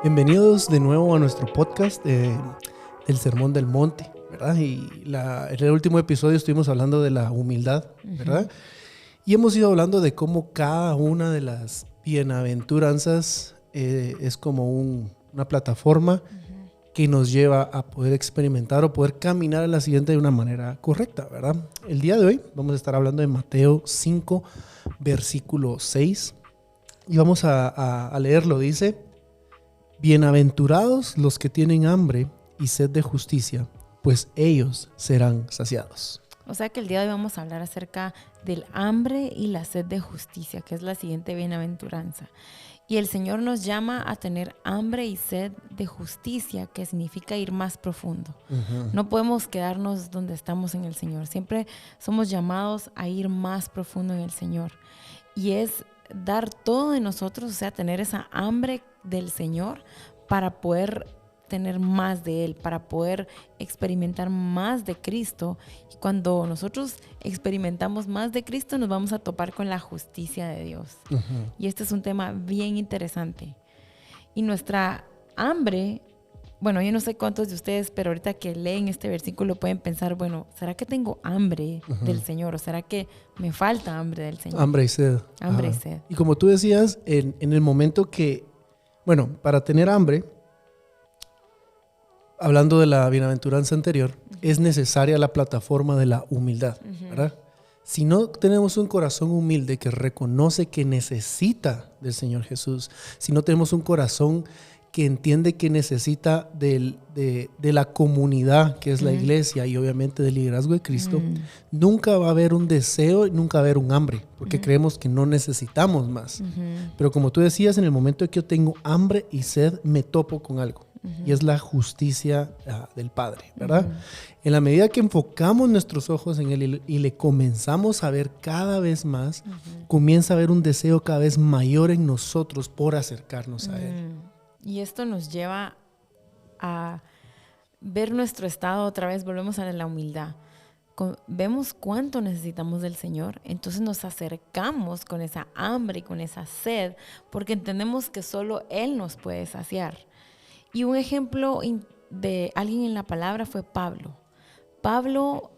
Bienvenidos de nuevo a nuestro podcast del Sermón del Monte, ¿verdad? Y en el último episodio estuvimos hablando de la humildad, ¿verdad? Y hemos ido hablando de cómo cada una de las bienaventuranzas es como una plataforma que nos lleva a poder experimentar o poder caminar en la siguiente de una manera correcta, ¿verdad? El día de hoy vamos a estar hablando de Mateo 5, versículo 6, y vamos a leerlo. Dice: bienaventurados los que tienen hambre y sed de justicia, pues ellos serán saciados. O sea que el día de hoy vamos a hablar acerca del hambre y la sed de justicia, que es la siguiente bienaventuranza. Y el Señor nos llama a tener hambre y sed de justicia, que significa ir más profundo. No podemos quedarnos donde estamos en el Señor. Siempre somos llamados a ir más profundo en el Señor. Y es dar todo de nosotros, o sea, tener esa hambre del Señor para poder tener más de Él, para poder experimentar más de Cristo. Y cuando nosotros experimentamos más de Cristo, nos vamos a topar con la justicia de Dios. Y este es un tema bien interesante. Y nuestra hambre, bueno, yo no sé cuántos de ustedes, pero ahorita que leen este versículo pueden pensar, bueno, ¿será que tengo hambre del Señor? ¿O será que me falta hambre del Señor? Hambre y sed. Hambre y sed. Y como tú decías, en el momento que, bueno, para tener hambre, hablando de la bienaventuranza anterior, es necesaria la plataforma de la humildad, ¿verdad? Si no tenemos un corazón humilde que reconoce que necesita del Señor Jesús, si no tenemos un corazón que entiende que necesita de la comunidad que es la iglesia y obviamente del liderazgo de Cristo, nunca va a haber un deseo y nunca va a haber un hambre, porque creemos que no necesitamos más. Pero como tú decías, en el momento en que yo tengo hambre y sed, me topo con algo. Y es la justicia del Padre, ¿verdad? En la medida que enfocamos nuestros ojos en Él y le comenzamos a ver cada vez más, comienza a haber un deseo cada vez mayor en nosotros por acercarnos a Él. Y esto nos lleva a ver nuestro estado otra vez, volvemos a la humildad. Vemos cuánto necesitamos del Señor, entonces nos acercamos con esa hambre y con esa sed, porque entendemos que solo Él nos puede saciar. Y un ejemplo de alguien en la palabra fue Pablo. Pablo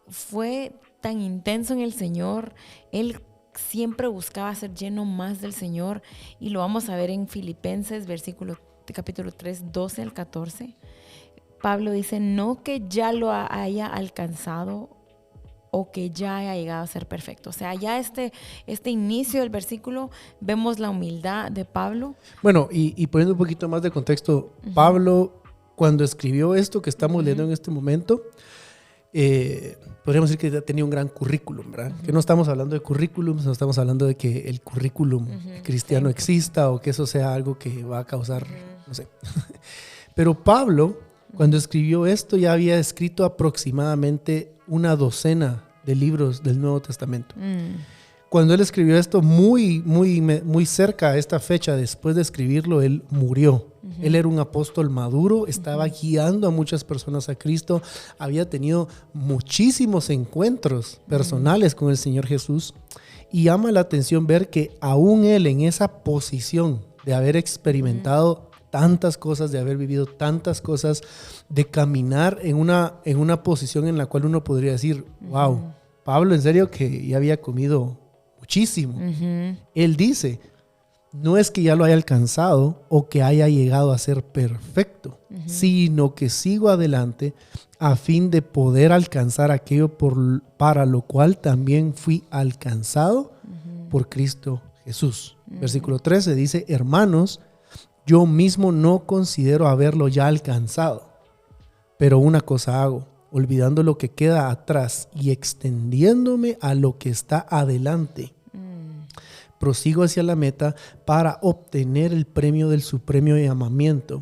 fue tan intenso en el Señor, él siempre buscaba ser lleno más del Señor, y lo vamos a ver en Filipenses, capítulo 3, 12 al 14. Pablo dice, no que ya lo haya alcanzado o que ya haya llegado a ser perfecto. O sea, ya este inicio del versículo vemos la humildad de Pablo. Bueno, y poniendo un poquito más de contexto, Pablo, cuando escribió esto que estamos leyendo en este momento, podríamos decir que tenía un gran currículum, ¿verdad? Que no estamos hablando de currículums, no estamos hablando de que el currículum cristiano exista o que eso sea algo que va a causar, no sé. Pero Pablo, cuando escribió esto, ya había escrito aproximadamente una docena de libros del Nuevo Testamento. Cuando él escribió esto, muy cerca a esta fecha, después de escribirlo, él murió. Él era un apóstol maduro, estaba guiando a muchas personas a Cristo, había tenido muchísimos encuentros personales con el Señor Jesús, y llama la atención ver que aún él, en esa posición de haber experimentado tantas cosas, de haber vivido tantas cosas, de caminar en una posición en la cual uno podría decir, wow, Pablo en serio que ya había comido muchísimo. Él dice, no es que ya lo haya alcanzado o que haya llegado a ser perfecto, sino que sigo adelante a fin de poder alcanzar aquello para lo cual también fui alcanzado por Cristo Jesús. Versículo 13 dice, hermanos, yo mismo no considero haberlo ya alcanzado, pero una cosa hago, olvidando lo que queda atrás y extendiéndome a lo que está adelante. Prosigo hacia la meta para obtener el premio del supremo llamamiento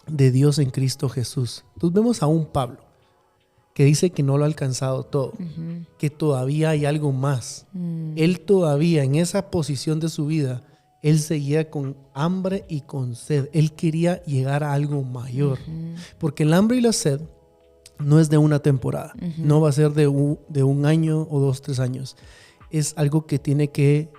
de Dios en Cristo Jesús. Entonces vemos a un Pablo que dice que no lo ha alcanzado todo, que todavía hay algo más. Él todavía en esa posición de su vida, él seguía con hambre y con sed. Él quería llegar a algo mayor. Porque el hambre y la sed no es de una temporada. No va a ser de un año o 2, 3 años. Es algo que tiene que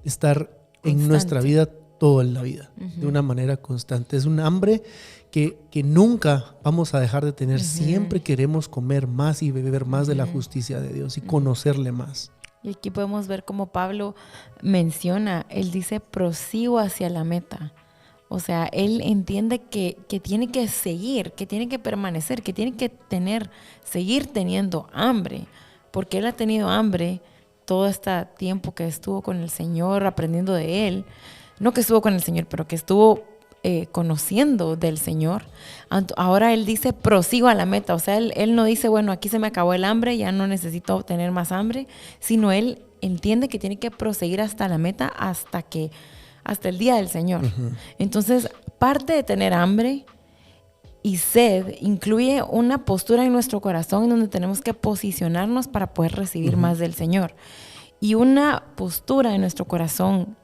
estar en nuestra vida toda la vida, de una manera constante. Es un hambre que nunca vamos a dejar de tener. Siempre queremos comer más y beber más de la justicia de Dios y conocerle más. Y aquí podemos ver cómo Pablo menciona, él dice, prosigo hacia la meta. O sea, él entiende que tiene que seguir, que tiene que permanecer, que tiene que seguir teniendo hambre, porque él ha tenido hambre todo este tiempo que estuvo con el Señor, aprendiendo de él. No que estuvo con el Señor, pero que estuvo conociendo del Señor. Ahora él dice, prosigo a la meta. O sea, él no dice, bueno, aquí se me acabó el hambre, ya no necesito tener más hambre, sino él entiende que tiene que proseguir hasta la meta, hasta el día del Señor. Entonces, parte de tener hambre y sed incluye una postura en nuestro corazón en donde tenemos que posicionarnos para poder recibir más del Señor. Y una postura en nuestro corazón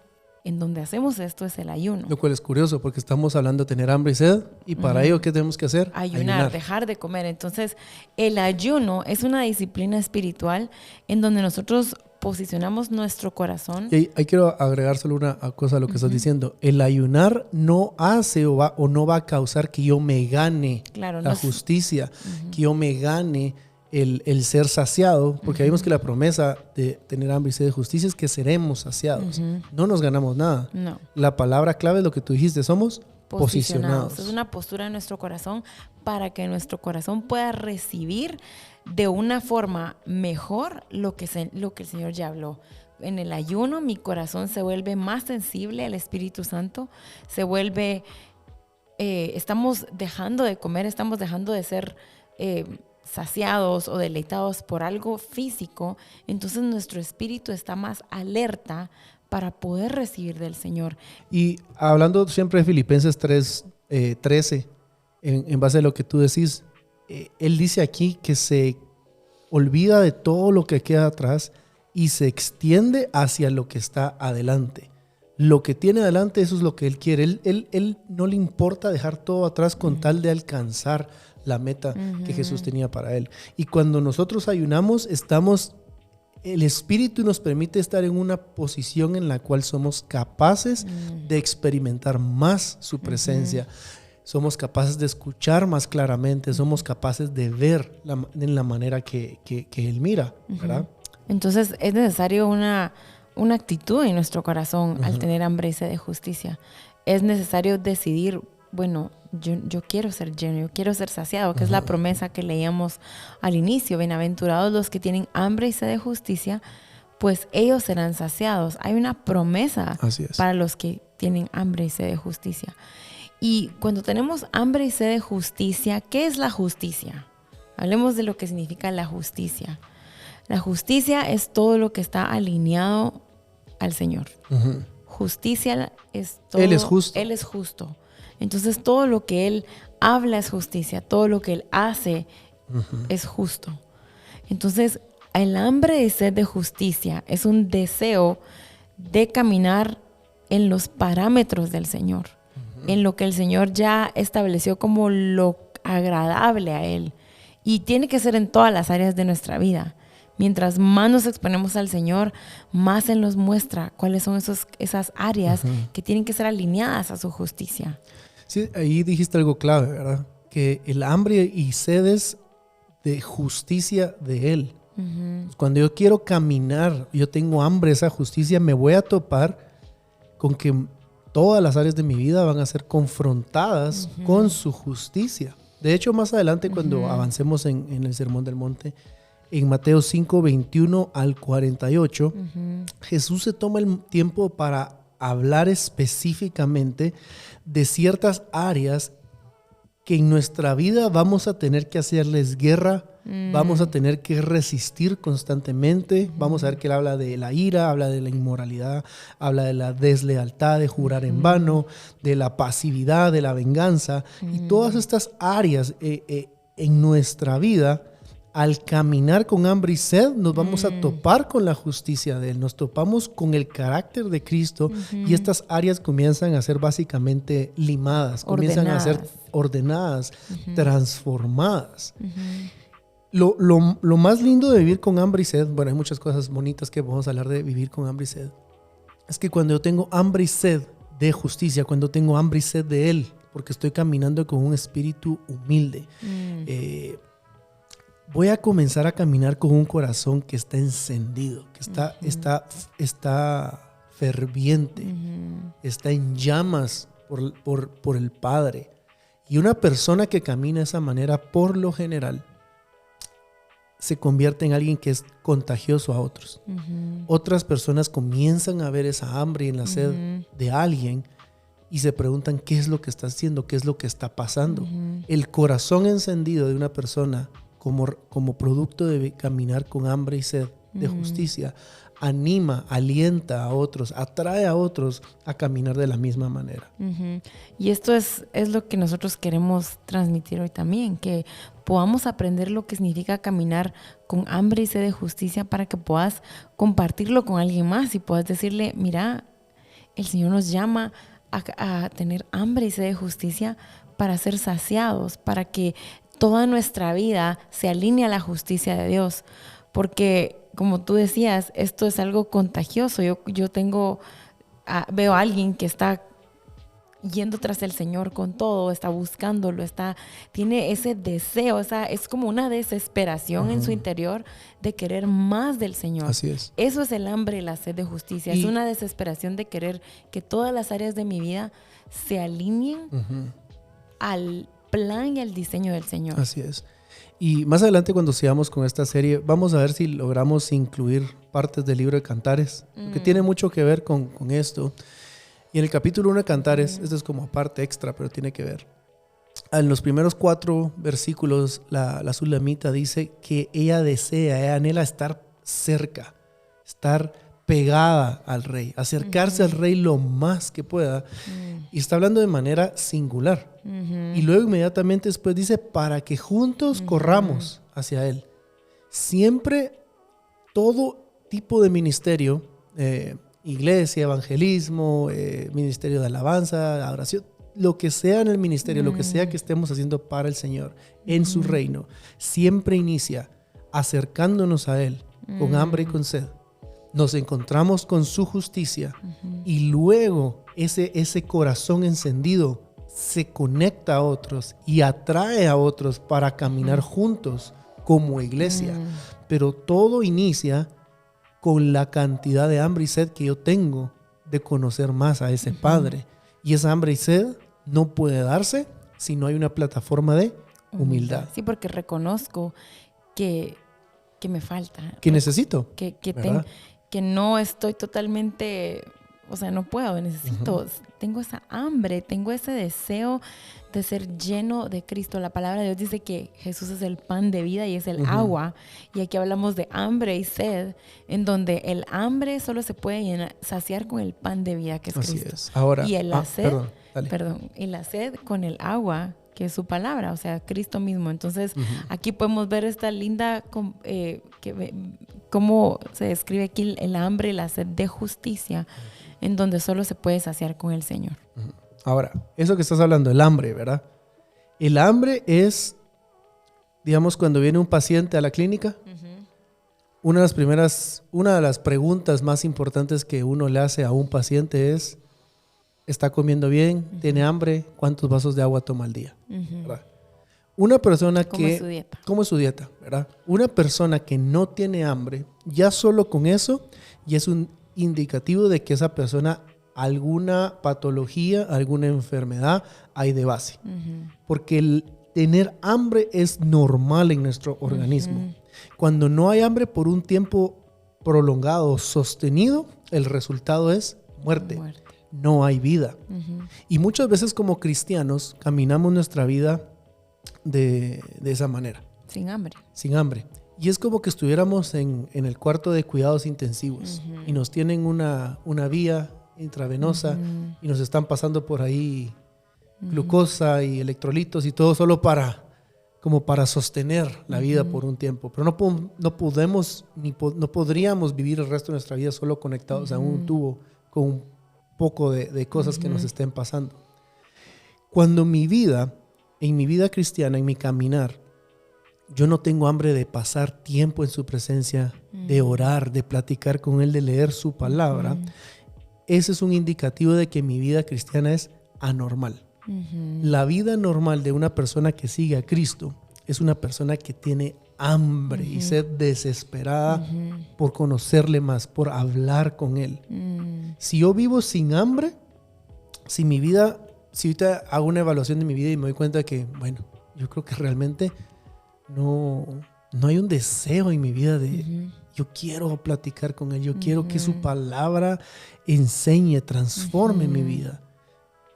en donde hacemos esto es el ayuno. Lo cual es curioso porque estamos hablando de tener hambre y sed, y para ello, ¿qué tenemos que hacer? Ayunar, dejar de comer. Entonces, el ayuno es una disciplina espiritual en donde nosotros posicionamos nuestro corazón. Y ahí quiero agregar solo una cosa a lo que estás diciendo. El ayunar no hace o no va a causar que yo me gane la justicia, que yo me gane el ser saciado, porque vimos que la promesa de tener hambre y sed de justicia es que seremos saciados. No nos ganamos nada. No. La palabra clave es lo que tú dijiste, somos posicionados. Es una postura en nuestro corazón para que nuestro corazón pueda recibir de una forma mejor lo que el Señor ya habló. En el ayuno mi corazón se vuelve más sensible al Espíritu Santo, se vuelve, estamos dejando de comer, estamos dejando de ser saciados o deleitados por algo físico, entonces nuestro espíritu está más alerta para poder recibir del Señor. Y hablando siempre de Filipenses 3:13, en base a lo que tú decís, él dice aquí que se olvida de todo lo que queda atrás y se extiende hacia lo que está adelante. Lo que tiene adelante, eso es lo que él quiere. Él no le importa dejar todo atrás con tal de alcanzar la meta que Jesús tenía para él. Y cuando nosotros ayunamos, el Espíritu nos permite estar en una posición en la cual somos capaces de experimentar más su presencia. Somos capaces de escuchar más claramente, somos capaces de ver en la manera que Él mira, ¿verdad? Entonces es necesario una actitud en nuestro corazón al tener hambre y sed de justicia. Es necesario decidir, bueno, yo quiero ser lleno, yo quiero ser saciado, que es la promesa que leíamos al inicio. Bienaventurados los que tienen hambre y sed de justicia, pues ellos serán saciados. Hay una promesa para los que tienen hambre y sed de justicia. Y cuando tenemos hambre y sed de justicia, ¿qué es la justicia? Hablemos de lo que significa la justicia. La justicia es todo lo que está alineado al Señor. Justicia es todo. Él es justo. Él es justo. Entonces todo lo que Él habla es justicia, todo lo que Él hace es justo. Entonces el hambre y sed de justicia es un deseo de caminar en los parámetros del Señor, en lo que el Señor ya estableció como lo agradable a Él. Y tiene que ser en todas las áreas de nuestra vida. Mientras más nos exponemos al Señor, más Él nos muestra cuáles son esas áreas que tienen que ser alineadas a su justicia. Sí, ahí dijiste algo clave, ¿verdad? Que el hambre y sed es de justicia de Él. Cuando yo quiero caminar, yo tengo hambre de esa justicia, me voy a topar con que todas las áreas de mi vida van a ser confrontadas con su justicia. De hecho, más adelante, cuando avancemos en el Sermón del Monte, en Mateo 5, 21 al 48, Jesús se toma el tiempo para hablar específicamente de ciertas áreas que en nuestra vida vamos a tener que hacerles guerra, vamos a tener que resistir constantemente. Vamos a ver que él habla de la ira, habla de la inmoralidad, habla de la deslealtad, de jurar en vano, de la pasividad, de la venganza. Y todas estas áreas en nuestra vida, al caminar con hambre y sed, nos vamos a topar con la justicia de Él. Nos topamos con el carácter de Cristo y estas áreas comienzan a ser básicamente limadas, comienzan a ser ordenadas, transformadas. Lo más lindo de vivir con hambre y sed, bueno, hay muchas cosas bonitas que vamos a hablar de vivir con hambre y sed, es que cuando yo tengo hambre y sed de justicia, cuando tengo hambre y sed de Él, porque estoy caminando con un espíritu humilde. Voy a comenzar a caminar con un corazón que está encendido, que está ferviente, está en llamas por el Padre. Y una persona que camina de esa manera, por lo general, se convierte en alguien que es contagioso a otros. Otras personas comienzan a ver esa hambre y en la sed de alguien y se preguntan qué es lo que está haciendo, qué es lo que está pasando. El corazón encendido de una persona como producto de caminar con hambre y sed de justicia anima, alienta a otros, atrae a otros a caminar de la misma manera. Y esto es lo que nosotros queremos transmitir hoy también, que podamos aprender lo que significa caminar con hambre y sed de justicia para que puedas compartirlo con alguien más y puedas decirle, mira, el Señor nos llama a tener hambre y sed de justicia para ser saciados, para que toda nuestra vida se alinee a la justicia de Dios. Porque, como tú decías, esto es algo contagioso. Yo veo a alguien que está yendo tras el Señor con todo, está buscándolo, tiene ese deseo, es como una desesperación en su interior de querer más del Señor. Así es. Eso es el hambre y la sed de justicia. Es una desesperación de querer que todas las áreas de mi vida se alineen al plan y al diseño del Señor. Así es. Y más adelante, cuando sigamos con esta serie, vamos a ver si logramos incluir partes del libro de Cantares, que tiene mucho que ver con esto. Y en el capítulo 1 de Cantares, esto es como parte extra, pero tiene que ver. En los primeros 4 versículos, la sulamita dice que ella anhela estar cerca, estar pegada al rey, acercarse al rey lo más que pueda. Y está hablando de manera singular. Y luego inmediatamente después dice, para que juntos corramos hacia él. Siempre todo tipo de ministerio, iglesia, evangelismo, ministerio de alabanza, oración, lo que sea en el ministerio, lo que sea que estemos haciendo para el Señor en su reino, siempre inicia acercándonos a Él con hambre y con sed. Nos encontramos con su justicia y luego ese corazón encendido se conecta a otros y atrae a otros para caminar juntos como iglesia. Pero todo inicia con la cantidad de hambre y sed que yo tengo de conocer más a ese Padre. Y esa hambre y sed no puede darse si no hay una plataforma de humildad. Sí, porque reconozco que me falta. Que necesito. Que no estoy totalmente, o sea, no puedo, necesito, tengo esa hambre, tengo ese deseo de ser lleno de Cristo. La palabra de Dios dice que Jesús es el pan de vida y es el agua. Y aquí hablamos de hambre y sed, en donde el hambre solo se puede saciar con el pan de vida que es Así Cristo. es. Ahora, y la sed con el agua, que es su palabra, o sea, Cristo mismo. Entonces, aquí podemos ver esta linda, cómo se describe aquí el hambre y la sed de justicia, en donde solo se puede saciar con el Señor. Ahora, eso que estás hablando, el hambre, ¿verdad? El hambre es, digamos, cuando viene un paciente a la clínica, una de las preguntas más importantes que uno le hace a un paciente es, ¿está comiendo bien? ¿Tiene hambre? ¿Cuántos vasos de agua toma al día? ¿Verdad? Una persona ¿Cómo es su dieta? ¿Cómo es su dieta? ¿Verdad? Una persona que no tiene hambre, ya solo con eso, ya es un indicativo de que esa persona alguna patología, alguna enfermedad hay de base. Porque el tener hambre es normal en nuestro organismo. Cuando no hay hambre por un tiempo prolongado, sostenido, el resultado es muerte. No hay vida. Y muchas veces como cristianos caminamos nuestra vida de esa manera. Sin hambre. Sin hambre. Y es como que estuviéramos en el cuarto de cuidados intensivos y nos tienen una vía intravenosa y nos están pasando por ahí glucosa y electrolitos y todo solo como para sostener la vida por un tiempo. Pero no podríamos vivir el resto de nuestra vida solo conectados a un tubo con un poco de cosas que nos estén pasando. Cuando en mi vida cristiana, en mi caminar, yo no tengo hambre de pasar tiempo en su presencia, de orar, de platicar con Él, de leer su palabra, ese es un indicativo de que mi vida cristiana es anormal. La vida normal de una persona que sigue a Cristo es una persona que tiene hambre y sed desesperada por conocerle más, por hablar con Él. Si yo vivo sin hambre, si ahorita hago una evaluación de mi vida y me doy cuenta que, bueno, yo creo que realmente no hay un deseo en mi vida de yo quiero platicar con Él, yo quiero que su palabra enseñe, transforme mi vida.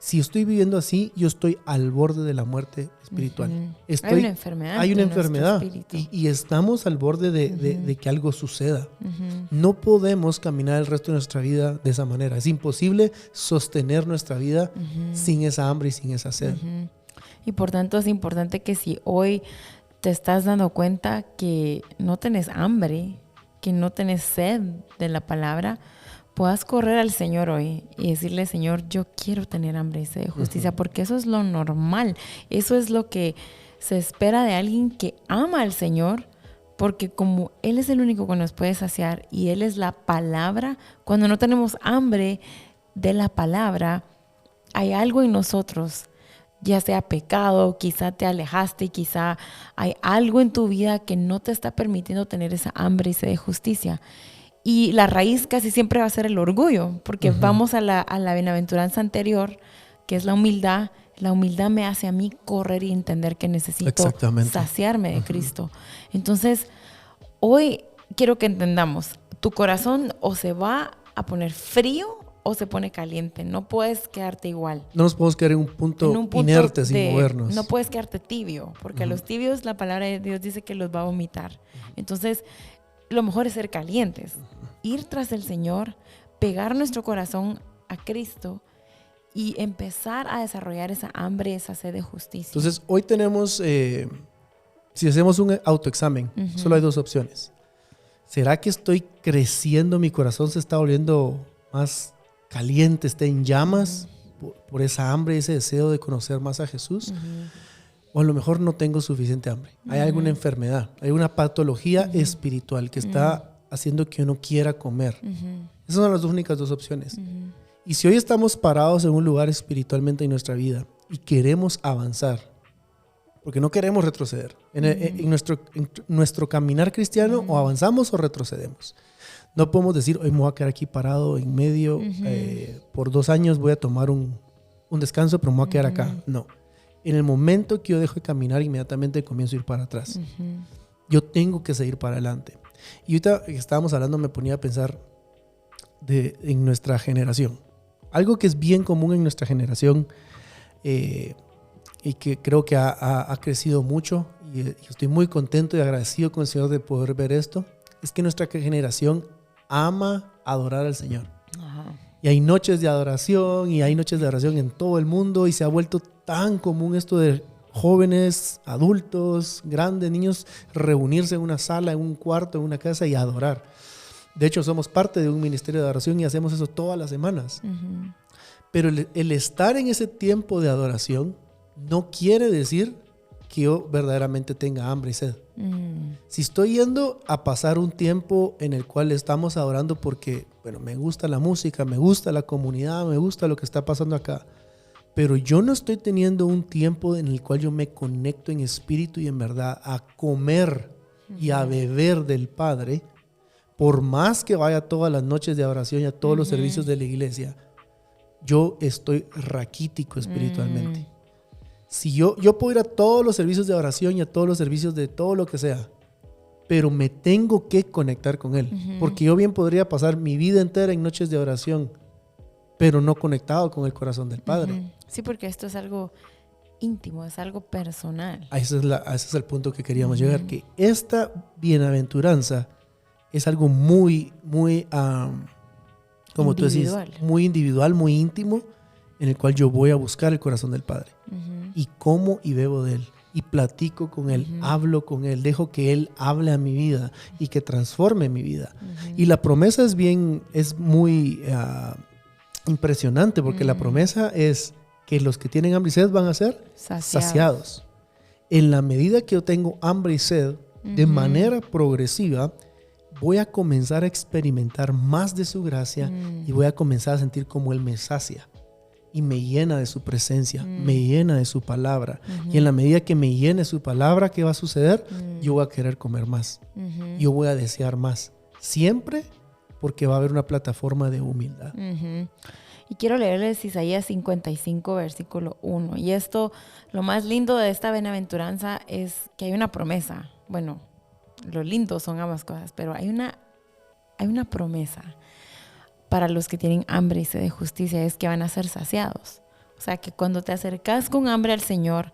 Si estoy viviendo así, yo estoy al borde de la muerte espiritual. Hay una enfermedad. Hay una enfermedad y estamos al borde de que algo suceda. No podemos caminar el resto de nuestra vida de esa manera. Es imposible sostener nuestra vida sin esa hambre y sin esa sed. Y por tanto es importante que si hoy te estás dando cuenta que no tenés hambre, que no tenés sed de la palabra, puedas correr al Señor hoy y decirle, Señor, yo quiero tener hambre y sed de justicia, porque eso es lo normal. Eso es lo que se espera de alguien que ama al Señor, porque como Él es el único que nos puede saciar y Él es la palabra, cuando no tenemos hambre de la palabra, hay algo en nosotros, ya sea pecado, quizá te alejaste, quizá hay algo en tu vida que no te está permitiendo tener esa hambre y sed de justicia. Y la raíz casi siempre va a ser el orgullo, porque vamos a la bienaventuranza anterior, que es la humildad. La humildad me hace a mí correr y entender que necesito saciarme de Cristo. Entonces, hoy quiero que entendamos, tu corazón o se va a poner frío o se pone caliente. No puedes quedarte igual. No nos podemos quedar en un punto inerte sin movernos. No puedes quedarte tibio, porque a los tibios la palabra de Dios dice que los va a vomitar. Entonces, lo mejor es ser calientes, ir tras el Señor, pegar nuestro corazón a Cristo y empezar a desarrollar esa hambre, esa sed de justicia. Entonces, hoy tenemos, si hacemos un autoexamen, solo hay dos opciones. ¿Será que estoy creciendo, mi corazón se está volviendo más caliente, está en llamas por esa hambre, ese deseo de conocer más a Jesús? O a lo mejor no tengo suficiente hambre. Hay alguna enfermedad, hay una patología espiritual que está haciendo que yo no quiera comer. Esas son las únicas dos opciones. Y si hoy estamos parados en un lugar espiritualmente en nuestra vida y queremos avanzar, porque no queremos retroceder, en nuestro caminar cristiano o avanzamos o retrocedemos. No podemos decir, hoy me voy a quedar aquí parado en medio, por 2 años voy a tomar un descanso, pero me voy a quedar acá. No. En el momento que yo dejo de caminar, inmediatamente comienzo a ir para atrás. Yo tengo que seguir para adelante. Y ahorita que estábamos hablando, me ponía a pensar en nuestra generación. Algo que es bien común en nuestra generación y que creo que ha crecido mucho, y estoy muy contento y agradecido con el Señor de poder ver esto, es que nuestra generación ama adorar al Señor. Y hay noches de adoración en todo el mundo, y se ha vuelto tan común esto de jóvenes, adultos, grandes, niños, reunirse en una sala, en un cuarto, en una casa y adorar. De hecho, somos parte de un ministerio de adoración y hacemos eso todas las semanas. Pero el estar en ese tiempo de adoración no quiere decir que yo verdaderamente tenga hambre y sed. Si estoy yendo a pasar un tiempo en el cual estamos adorando porque, bueno, me gusta la música, me gusta la comunidad, me gusta lo que está pasando acá, pero yo no estoy teniendo un tiempo en el cual yo me conecto en espíritu y en verdad a comer y a beber del Padre, por más que vaya todas las noches de adoración y a todos los servicios de la iglesia, yo estoy raquítico espiritualmente. Si yo puedo ir a todos los servicios de oración y a todos los servicios de todo lo que sea, pero me tengo que conectar con Él. Porque yo bien podría pasar mi vida entera en noches de oración, pero no conectado con el corazón del Padre. Sí, porque esto es algo íntimo, es algo personal. Ese es el punto que queríamos llegar, que esta bienaventuranza es algo muy, muy, como tú decís, muy individual, muy íntimo, en el cual yo voy a buscar el corazón del Padre. Y como y bebo de Él. Y platico con Él, hablo con Él, dejo que Él hable a mi vida y que transforme mi vida. Y la promesa es muy impresionante, porque la promesa es que los que tienen hambre y sed van a ser saciados. En la medida que yo tengo hambre y sed, de manera progresiva, voy a comenzar a experimentar más de su gracia y voy a comenzar a sentir como Él me sacia y me llena de su presencia, me llena de su palabra. Y en la medida que me llene su palabra, ¿qué va a suceder? Yo voy a querer comer más. Yo voy a desear más. Siempre porque va a haber una plataforma de humildad. Y quiero leerles Isaías 55, versículo 1. Y esto, lo más lindo de esta bienaventuranza es que hay una promesa. Bueno, lo lindo son ambas cosas, pero hay una promesa para los que tienen hambre y sed de justicia, es que van a ser saciados. O sea, que cuando te acercas con hambre al Señor,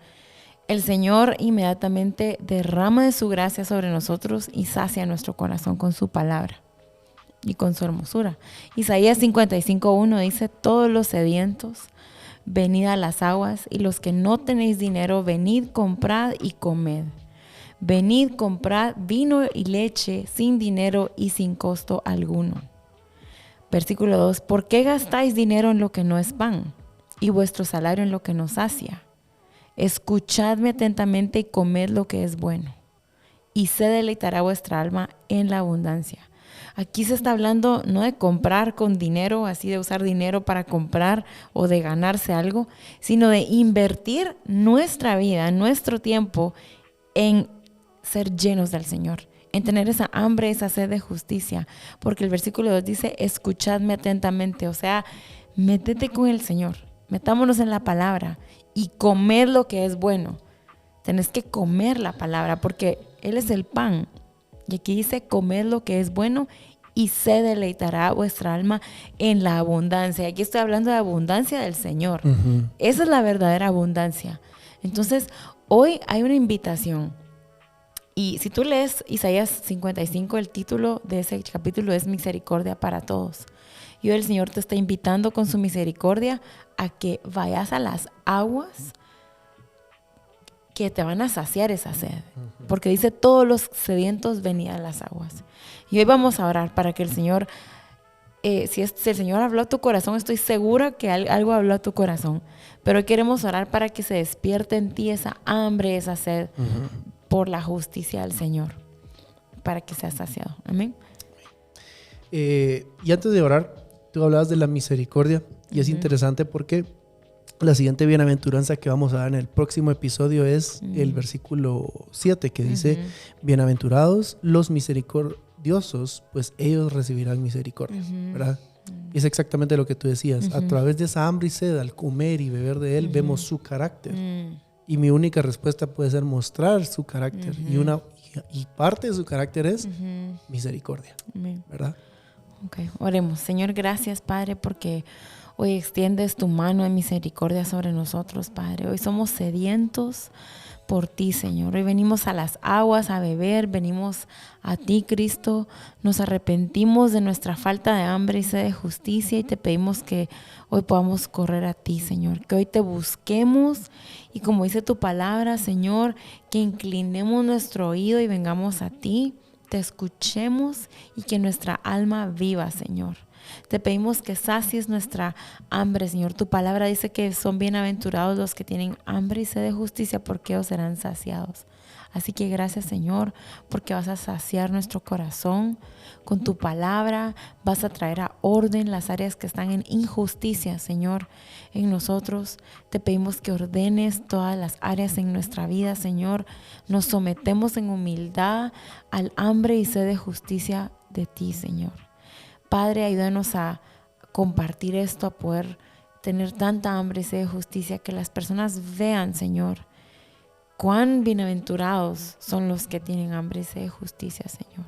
el Señor inmediatamente derrama de su gracia sobre nosotros y sacia nuestro corazón con su palabra y con su hermosura. Isaías 55:1 dice: todos los sedientos, venid a las aguas, y los que no tenéis dinero, venid, comprad y comed. Venid, comprad vino y leche sin dinero y sin costo alguno. Versículo 2: ¿por qué gastáis dinero en lo que no es pan, y vuestro salario en lo que no sacia? Escuchadme atentamente y comed lo que es bueno, y se deleitará vuestra alma en la abundancia. Aquí se está hablando no de comprar con dinero, así de usar dinero para comprar o de ganarse algo, sino de invertir nuestra vida, nuestro tiempo en ser llenos del Señor, en tener esa hambre, esa sed de justicia, porque el versículo 2 dice: escuchadme atentamente, o sea, métete con el Señor, metámonos en la palabra y comed lo que es bueno. Tenés que comer la palabra porque Él es el pan. Y aquí dice: comed lo que es bueno y se deleitará vuestra alma en la abundancia. Aquí estoy hablando de abundancia del Señor. Esa es la verdadera abundancia. Entonces, hoy hay una invitación. Y si tú lees Isaías 55, el título de ese capítulo es Misericordia para todos. Y hoy el Señor te está invitando con su misericordia a que vayas a las aguas que te van a saciar esa sed. Porque dice: todos los sedientos venían a las aguas. Y hoy vamos a orar para que el Señor, si el Señor habló a tu corazón, estoy segura que algo habló a tu corazón. Pero hoy queremos orar para que se despierte en ti esa hambre, esa sed por la justicia del Señor, para que seas saciado. Amén. Y antes de orar, tú hablabas de la misericordia y es interesante porque la siguiente bienaventuranza que vamos a dar en el próximo episodio es el versículo 7 que dice: bienaventurados los misericordiosos, pues ellos recibirán misericordia, ¿verdad? Y es exactamente lo que tú decías. A través de esa hambre y sed, al comer y beber de Él, vemos su carácter. Y mi única respuesta puede ser mostrar su carácter. Y parte de su carácter es misericordia, ¿verdad? Ok, oremos. Señor, gracias, Padre, porque hoy extiendes tu mano de misericordia sobre nosotros, Padre. Hoy somos sedientos por ti, Señor. Hoy venimos a las aguas a beber, venimos a ti, Cristo. Nos arrepentimos de nuestra falta de hambre y sed de justicia y te pedimos que hoy podamos correr a ti, Señor. Que hoy te busquemos y, como dice tu palabra, Señor, que inclinemos nuestro oído y vengamos a ti, te escuchemos y que nuestra alma viva, Señor. Te pedimos que sacies nuestra hambre, Señor. Tu palabra dice que son bienaventurados los que tienen hambre y sed de justicia, porque ellos serán saciados. Así que gracias, Señor, porque vas a saciar nuestro corazón con tu palabra. Vas a traer a orden las áreas que están en injusticia, Señor, en nosotros. Te pedimos que ordenes todas las áreas en nuestra vida, Señor. Nos sometemos en humildad al hambre y sed de justicia de ti, Señor. Padre, ayúdanos a compartir esto, a poder tener tanta hambre y sed de justicia, que las personas vean, Señor, cuán bienaventurados son los que tienen hambre y sed de justicia, Señor.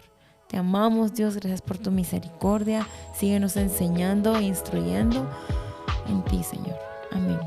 Te amamos, Dios, gracias por tu misericordia. Síguenos enseñando e instruyendo en ti, Señor. Amén.